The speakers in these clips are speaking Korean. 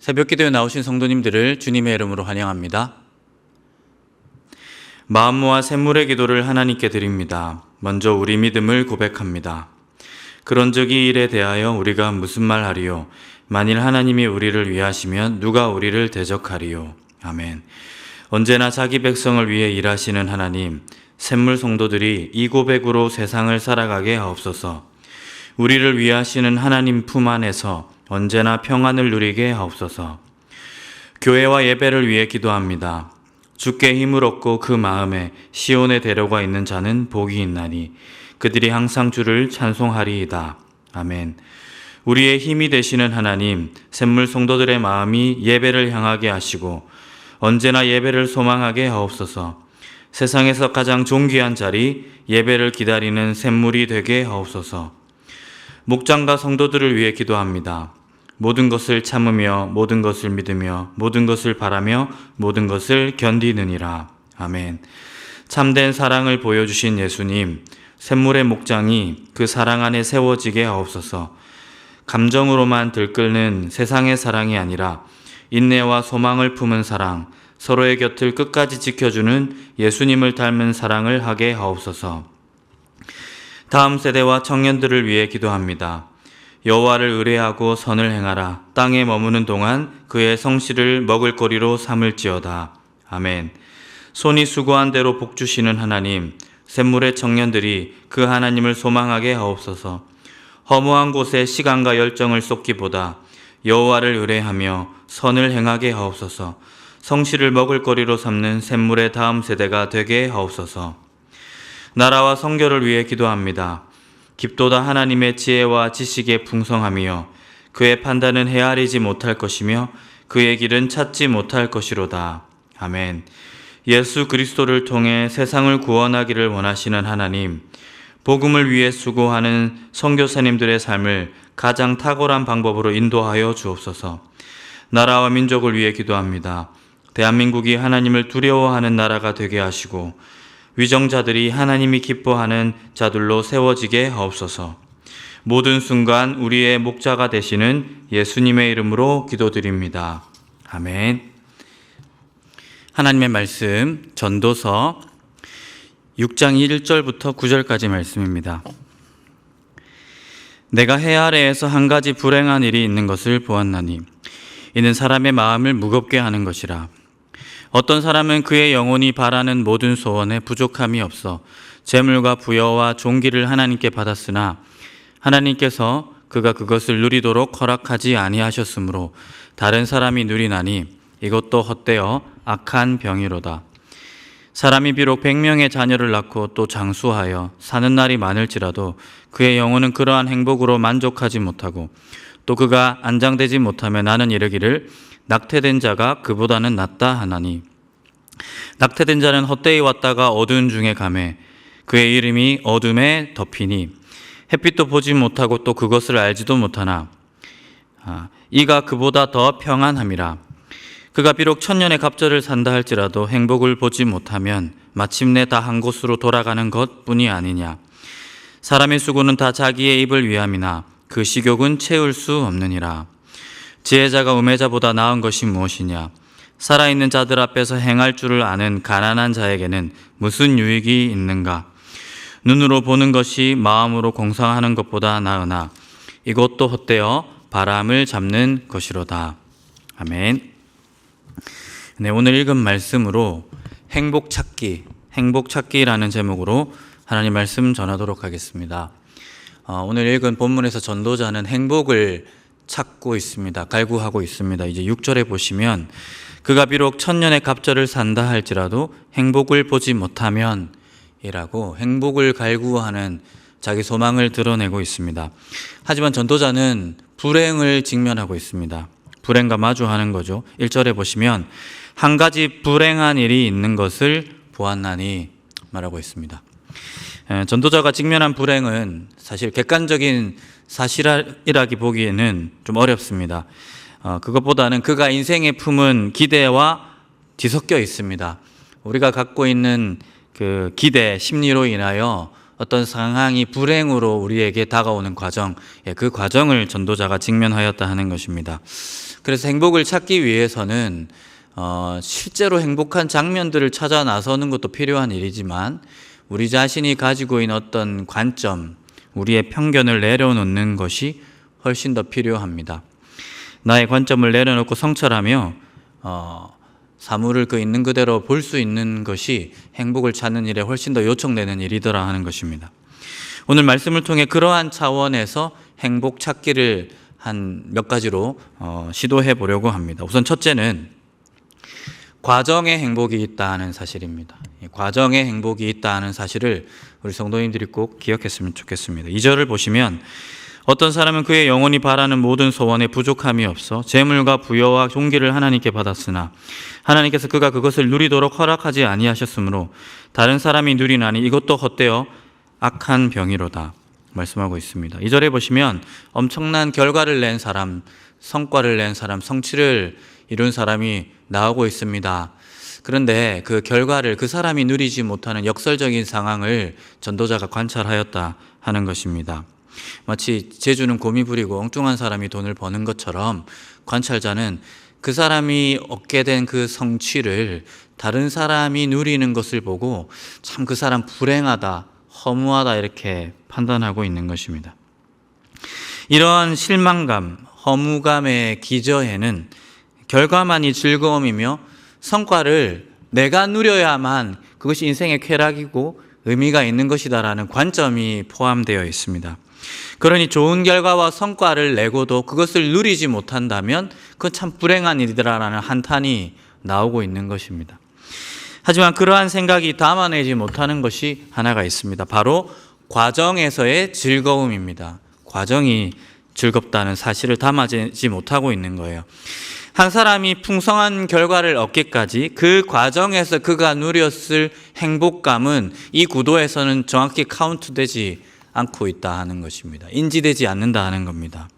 새벽 기도에 나오신 성도님들을 주님의 이름으로 환영합니다. 마음 모아 샘물의 기도를 하나님께 드립니다. 먼저 우리 믿음을 고백합니다. 그런즉 이 일에 대하여 우리가 무슨 말하리요? 만일 하나님이 우리를 위하시면 누가 우리를 대적하리요? 아멘. 언제나 자기 백성을 위해 일하시는 하나님, 샘물 성도들이 이 고백으로 세상을 살아가게 하옵소서. 우리를 위하시는 하나님 품 안에서 언제나 평안을 누리게 하옵소서. 교회와 예배를 위해 기도합니다. 주께 힘을 얻고 그 마음에 시온에 데려가 있는 자는 복이 있나니 그들이 항상 주를 찬송하리이다. 아멘. 우리의 힘이 되시는 하나님, 샘물 성도들의 마음이 예배를 향하게 하시고 언제나 예배를 소망하게 하옵소서. 세상에서 가장 존귀한 자리, 예배를 기다리는 샘물이 되게 하옵소서. 목장과 성도들을 위해 기도합니다. 모든 것을 참으며 모든 것을 믿으며 모든 것을 바라며 모든 것을 견디느니라. 아멘. 참된 사랑을 보여주신 예수님, 샘물의 목장이 그 사랑 안에 세워지게 하옵소서. 감정으로만 들끓는 세상의 사랑이 아니라 인내와 소망을 품은 사랑, 서로의 곁을 끝까지 지켜주는 예수님을 닮은 사랑을 하게 하옵소서. 다음 세대와 청년들을 위해 기도합니다. 여호와를 의뢰하고 선을 행하라. 땅에 머무는 동안 그의 성실을 먹을거리로 삼을지어다. 아멘. 손이 수고한 대로 복 주시는 하나님, 샘물의 청년들이 그 하나님을 소망하게 하옵소서. 허무한 곳에 시간과 열정을 쏟기보다 여호와를 의뢰하며 선을 행하게 하옵소서. 성실을 먹을거리로 삼는 샘물의 다음 세대가 되게 하옵소서. 나라와 성교를 위해 기도합니다. 깊도다 하나님의 지혜와 지식에 풍성하며 그의 판단은 헤아리지 못할 것이며 그의 길은 찾지 못할 것이로다. 아멘. 예수 그리스도를 통해 세상을 구원하기를 원하시는 하나님, 복음을 위해 수고하는 선교사님들의 삶을 가장 탁월한 방법으로 인도하여 주옵소서. 나라와 민족을 위해 기도합니다. 대한민국이 하나님을 두려워하는 나라가 되게 하시고 위정자들이 하나님이 기뻐하는 자들로 세워지게 하옵소서. 모든 순간 우리의 목자가 되시는 예수님의 이름으로 기도드립니다. 아멘. 하나님의 말씀, 전도서 6장 1절부터 9절까지 말씀입니다. 내가 해 아래에서 한 가지 불행한 일이 있는 것을 보았나니 이는 사람의 마음을 무겁게 하는 것이라. 어떤 사람은 그의 영혼이 바라는 모든 소원에 부족함이 없어 재물과 부여와 존귀를 하나님께 받았으나 하나님께서 그가 그것을 누리도록 허락하지 아니하셨으므로 다른 사람이 누리나니 이것도 헛되어 악한 병이로다. 사람이 비록 100명의 자녀를 낳고 또 장수하여 사는 날이 많을지라도 그의 영혼은 그러한 행복으로 만족하지 못하고 또 그가 안장되지 못하며 나는 이르기를 낙태된 자가 그보다는 낫다 하나니 낙태된 자는 헛되이 왔다가 어두운 중에 가매 그의 이름이 어둠에 덮이니 햇빛도 보지 못하고 또 그것을 알지도 못하나 이가 그보다 더 평안함이라. 그가 비록 천년의 갑절을 산다 할지라도 행복을 보지 못하면 마침내 다 한 곳으로 돌아가는 것뿐이 아니냐. 사람의 수고는 다 자기의 입을 위함이나 그 식욕은 채울 수 없느니라. 지혜자가 우매자보다 나은 것이 무엇이냐. 살아있는 자들 앞에서 행할 줄을 아는 가난한 자에게는 무슨 유익이 있는가. 눈으로 보는 것이 마음으로 공상하는 것보다 나으나 이것도 헛되어 바람을 잡는 것이로다. 아멘. 네, 오늘 읽은 말씀으로 행복찾기라는 제목으로 하나님 말씀 전하도록 하겠습니다. 오늘 읽은 본문에서 전도자는 행복을 찾고 있습니다. 갈구하고 있습니다. 이제 6절에 보시면 그가 비록 천년의 갑절을 산다 할지라도 행복을 보지 못하면 이라고 행복을 갈구하는 자기 소망을 드러내고 있습니다. 하지만 전도자는 불행을 직면하고 있습니다. 불행과 마주하는 거죠. 1절에 보시면 한 가지 불행한 일이 있는 것을 보았나니 말하고 있습니다. 전도자가 직면한 불행은 사실 객관적인 사실이라기 보기에는 좀 어렵습니다. 그것보다는 그가 인생에 품은 기대와 뒤섞여 있습니다. 우리가 갖고 있는 그 기대, 심리로 인하여 어떤 상황이 불행으로 우리에게 다가오는 과정, 그 과정을 전도자가 직면하였다 하는 것입니다. 그래서 행복을 찾기 위해서는 실제로 행복한 장면들을 찾아 나서는 것도 필요한 일이지만 우리 자신이 가지고 있는 어떤 관점, 우리의 편견을 내려놓는 것이 훨씬 더 필요합니다. 나의 관점을 내려놓고 성찰하며 사물을 그 있는 그대로 볼 수 있는 것이 행복을 찾는 일에 훨씬 더 요청되는 일이더라 하는 것입니다. 오늘 말씀을 통해 그러한 차원에서 행복 찾기를 한 몇 가지로 시도해 보려고 합니다. 우선 첫째는 과정에 행복이 있다는 사실입니다. 과정에 행복이 있다는 사실을 우리 성도님들이 꼭 기억했으면 좋겠습니다. 2절을 보시면 어떤 사람은 그의 영혼이 바라는 모든 소원에 부족함이 없어 재물과 부여와 존귀를 하나님께 받았으나 하나님께서 그가 그것을 누리도록 허락하지 아니하셨으므로 다른 사람이 누리나니 이것도 헛되어 악한 병이로다 말씀하고 있습니다. 2절에 보시면 엄청난 결과를 낸 사람, 성과를 낸 사람, 성취를 이룬 사람이 나오고 있습니다. 그런데 그 결과를 그 사람이 누리지 못하는 역설적인 상황을 전도자가 관찰하였다 하는 것입니다. 마치 재주는 곰이 부리고 엉뚱한 사람이 돈을 버는 것처럼 관찰자는 그 사람이 얻게 된 그 성취를 다른 사람이 누리는 것을 보고 참 그 사람 불행하다, 허무하다 이렇게 판단하고 있는 것입니다. 이러한 실망감, 허무감의 기저에는 결과만이 즐거움이며 성과를 내가 누려야만 그것이 인생의 쾌락이고 의미가 있는 것이다라는 관점이 포함되어 있습니다. 그러니 좋은 결과와 성과를 내고도 그것을 누리지 못한다면 그건 참 불행한 일이다라는 한탄이 나오고 있는 것입니다. 하지만 그러한 생각이 담아내지 못하는 것이 하나가 있습니다. 바로 과정에서의 즐거움입니다. 과정이 즐겁다는 사실을 담아내지 못하고 있는 거예요. 한 사람이 풍성한 결과를 얻기까지 그 과정에서 그가 누렸을 행복감은 이 구도에서는 정확히 카운트되지 않고 있다 하는 것입니다. 인지되지 않는다 하는 겁니다.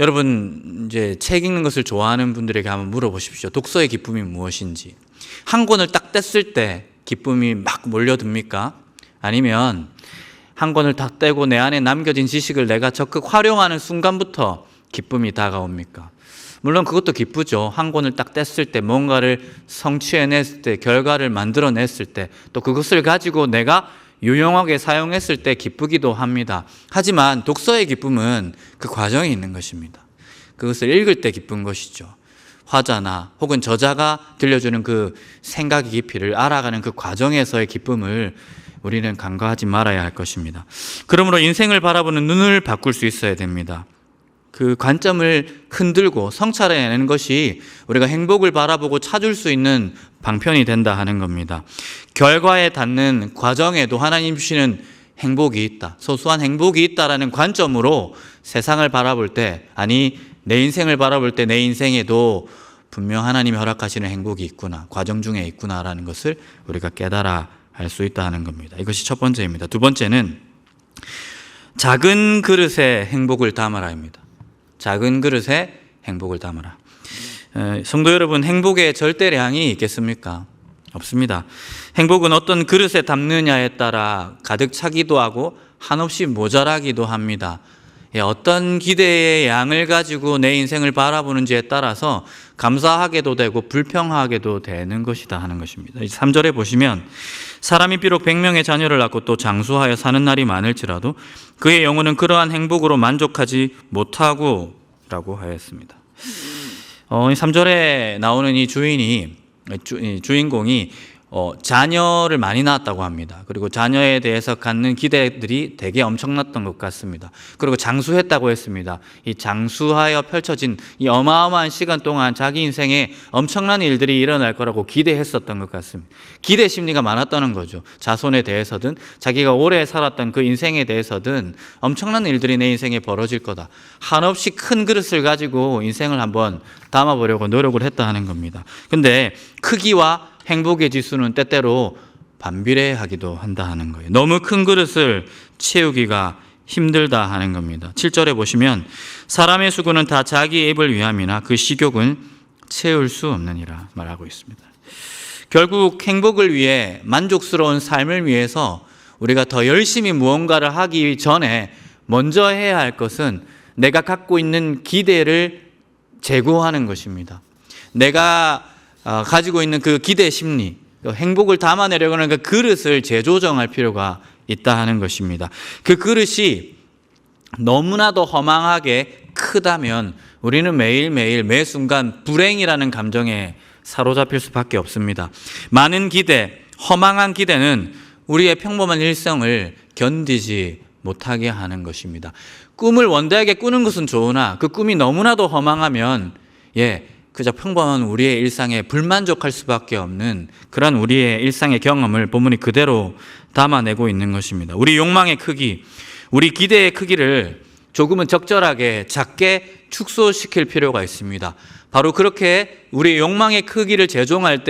여러분 이제 책 읽는 것을 좋아하는 분들에게 한번 물어보십시오. 독서의 기쁨이 무엇인지. 한 권을 딱 뗐을 때 기쁨이 막 몰려듭니까? 아니면 한 권을 딱 떼고 내 안에 남겨진 지식을 내가 적극 활용하는 순간부터 기쁨이 다가옵니까? 물론 그것도 기쁘죠. 한 권을 딱 뗐을 때 뭔가를 성취해냈을 때 결과를 만들어냈을 때 또 그것을 가지고 내가 유용하게 사용했을 때 기쁘기도 합니다. 하지만 독서의 기쁨은 그 과정에 있는 것입니다. 그것을 읽을 때 기쁜 것이죠. 화자나 혹은 저자가 들려주는 그 생각의 깊이를 알아가는 그 과정에서의 기쁨을 우리는 간과하지 말아야 할 것입니다. 그러므로 인생을 바라보는 눈을 바꿀 수 있어야 됩니다. 그 관점을 흔들고 성찰해내는 것이 우리가 행복을 바라보고 찾을 수 있는 방편이 된다 하는 겁니다. 결과에 닿는 과정에도 하나님 주시는 행복이 있다, 소소한 행복이 있다라는 관점으로 세상을 바라볼 때, 아니 내 인생을 바라볼 때 내 인생에도 분명 하나님이 허락하시는 행복이 있구나, 과정 중에 있구나라는 것을 우리가 깨달아 알 수 있다 하는 겁니다. 이것이 첫 번째입니다. 두 번째는 작은 그릇에 행복을 담아라입니다. 작은 그릇에 행복을 담아라. 성도 여러분, 행복의 절대량이 있겠습니까? 없습니다. 행복은 어떤 그릇에 담느냐에 따라 가득 차기도 하고 한없이 모자라기도 합니다. 어떤 기대의 양을 가지고 내 인생을 바라보는지에 따라서 감사하게도 되고 불평하게도 되는 것이다 하는 것입니다. 3절에 보시면 사람이 비록 100명의 자녀를 낳고 또 장수하여 사는 날이 많을지라도 그의 영혼은 그러한 행복으로 만족하지 못하고 라고 하였습니다. 3절에 나오는 이 주인공이 자녀를 많이 낳았다고 합니다. 그리고 자녀에 대해서 갖는 기대들이 되게 엄청났던 것 같습니다. 그리고 장수했다고 했습니다. 이 장수하여 펼쳐진 이 어마어마한 시간 동안 자기 인생에 엄청난 일들이 일어날 거라고 기대했었던 것 같습니다. 기대 심리가 많았다는 거죠. 자손에 대해서든 자기가 오래 살았던 그 인생에 대해서든 엄청난 일들이 내 인생에 벌어질 거다. 한없이 큰 그릇을 가지고 인생을 한번 담아보려고 노력을 했다 하는 겁니다. 근데 크기와 행복의 지수는 때때로 반비례하기도 한다 하는 거예요. 너무 큰 그릇을 채우기가 힘들다 하는 겁니다. 7절에 보시면 사람의 수고는 다 자기 입을 위함이나 그 식욕은 채울 수 없느니라 말하고 있습니다. 결국 행복을 위해, 만족스러운 삶을 위해서 우리가 더 열심히 무언가를 하기 전에 먼저 해야 할 것은 내가 갖고 있는 기대를 제고하는 것입니다. 내가 가지고 있는 그 기대 심리, 행복을 담아내려고 하는 그 그릇을 재조정할 필요가 있다 하는 것입니다. 그 그릇이 너무나도 허망하게 크다면 우리는 매일매일 매 순간 불행이라는 감정에 사로잡힐 수밖에 없습니다. 많은 기대, 허망한 기대는 우리의 평범한 일상을 견디지 못하게 하는 것입니다. 꿈을 원대하게 꾸는 것은 좋으나 그 꿈이 너무나도 허망하면 그저 평범한 우리의 일상에 불만족할 수밖에 없는 그런 우리의 일상의 경험을 본문이 그대로 담아내고 있는 것입니다. 우리 욕망의 크기, 우리 기대의 크기를 조금은 적절하게 작게 축소시킬 필요가 있습니다. 바로 그렇게 우리 욕망의 크기를 재조정할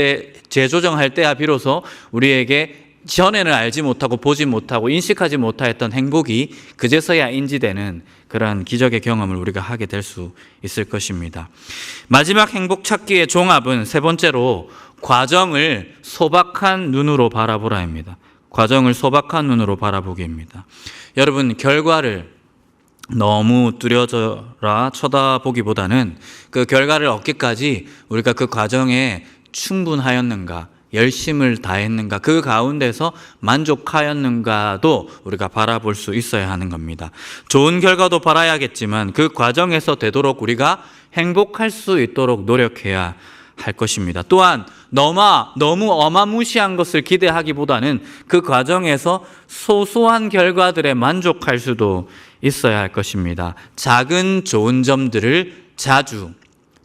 때야 비로소 우리에게 전에는 알지 못하고 보지 못하고 인식하지 못하였던 행복이 그제서야 인지되는 그런 기적의 경험을 우리가 하게 될 수 있을 것입니다. 마지막 행복 찾기의 종합은 세 번째로 과정을 소박한 눈으로 바라보라입니다. 과정을 소박한 눈으로 바라보기입니다. 여러분, 결과를 너무 뚜려져라 쳐다보기보다는 그 결과를 얻기까지 우리가 그 과정에 충분하였는가, 열심을 다했는가, 그 가운데서 만족하였는가도 우리가 바라볼 수 있어야 하는 겁니다. 좋은 결과도 바라야겠지만 그 과정에서 되도록 우리가 행복할 수 있도록 노력해야 할 것입니다. 또한 너무 어마무시한 것을 기대하기보다는 그 과정에서 소소한 결과들에 만족할 수도 있어야 할 것입니다. 작은 좋은 점들을 자주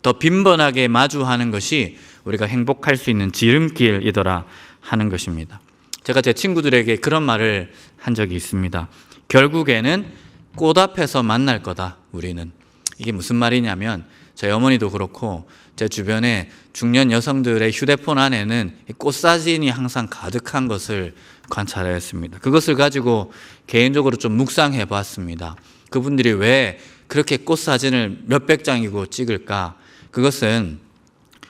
더 빈번하게 마주하는 것이 우리가 행복할 수 있는 지름길이더라 하는 것입니다. 제가 제 친구들에게 그런 말을 한 적이 있습니다. 결국에는 꽃 앞에서 만날 거다, 우리는. 이게 무슨 말이냐면 저희 어머니도 그렇고 제 주변에 중년 여성들의 휴대폰 안에는 꽃사진이 항상 가득한 것을 관찰했습니다. 그것을 가지고 개인적으로 좀 묵상해 봤습니다. 그분들이 왜 그렇게 꽃사진을 몇백 장이고 찍을까? 그것은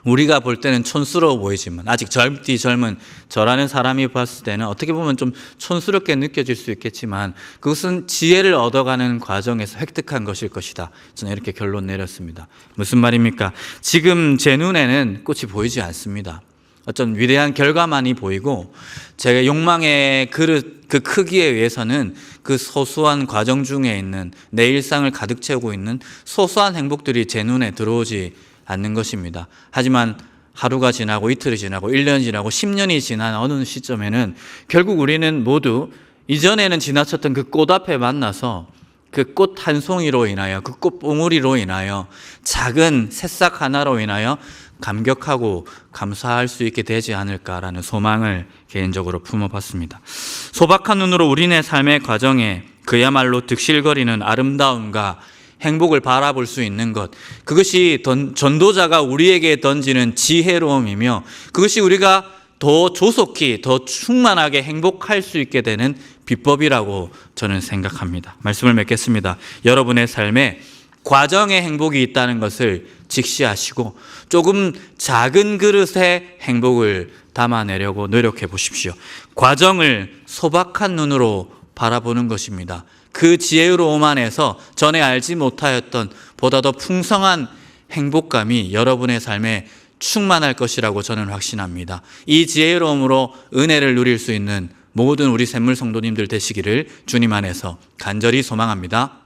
우리가 볼 때는 촌스러워 보이지만 아직 젊은 저라는 사람이 봤을 때는 어떻게 보면 좀 촌스럽게 느껴질 수 있겠지만 그것은 지혜를 얻어가는 과정에서 획득한 것일 것이다. 저는 이렇게 결론 내렸습니다. 무슨 말입니까? 지금 제 눈에는 꽃이 보이지 않습니다. 어떤 위대한 결과만이 보이고 제 욕망의 그릇, 그 크기에 의해서는 그 소소한 과정 중에 있는 내 일상을 가득 채우고 있는 소소한 행복들이 제 눈에 들어오지 않는 것입니다. 하지만 하루가 지나고 이틀이 지나고 1년이 지나고 10년이 지난 어느 시점에는 결국 우리는 모두 이전에는 지나쳤던 그 꽃 앞에 만나서 그 꽃 한 송이로 인하여 그 꽃봉우리로 인하여 작은 새싹 하나로 인하여 감격하고 감사할 수 있게 되지 않을까라는 소망을 개인적으로 품어봤습니다. 소박한 눈으로 우리네 삶의 과정에 그야말로 득실거리는 아름다움과 행복을 바라볼 수 있는 것, 그것이 전도자가 우리에게 던지는 지혜로움이며 그것이 우리가 더 조속히 더 충만하게 행복할 수 있게 되는 비법이라고 저는 생각합니다. 말씀을 맺겠습니다. 여러분의 삶에 과정의 행복이 있다는 것을 직시하시고 조금 작은 그릇의 행복을 담아내려고 노력해 보십시오. 과정을 소박한 눈으로 바라보는 것입니다. 그 지혜로움 안에서 전에 알지 못하였던 보다 더 풍성한 행복감이 여러분의 삶에 충만할 것이라고 저는 확신합니다. 이 지혜로움으로 은혜를 누릴 수 있는 모든 우리 샘물 성도님들 되시기를 주님 안에서 간절히 소망합니다.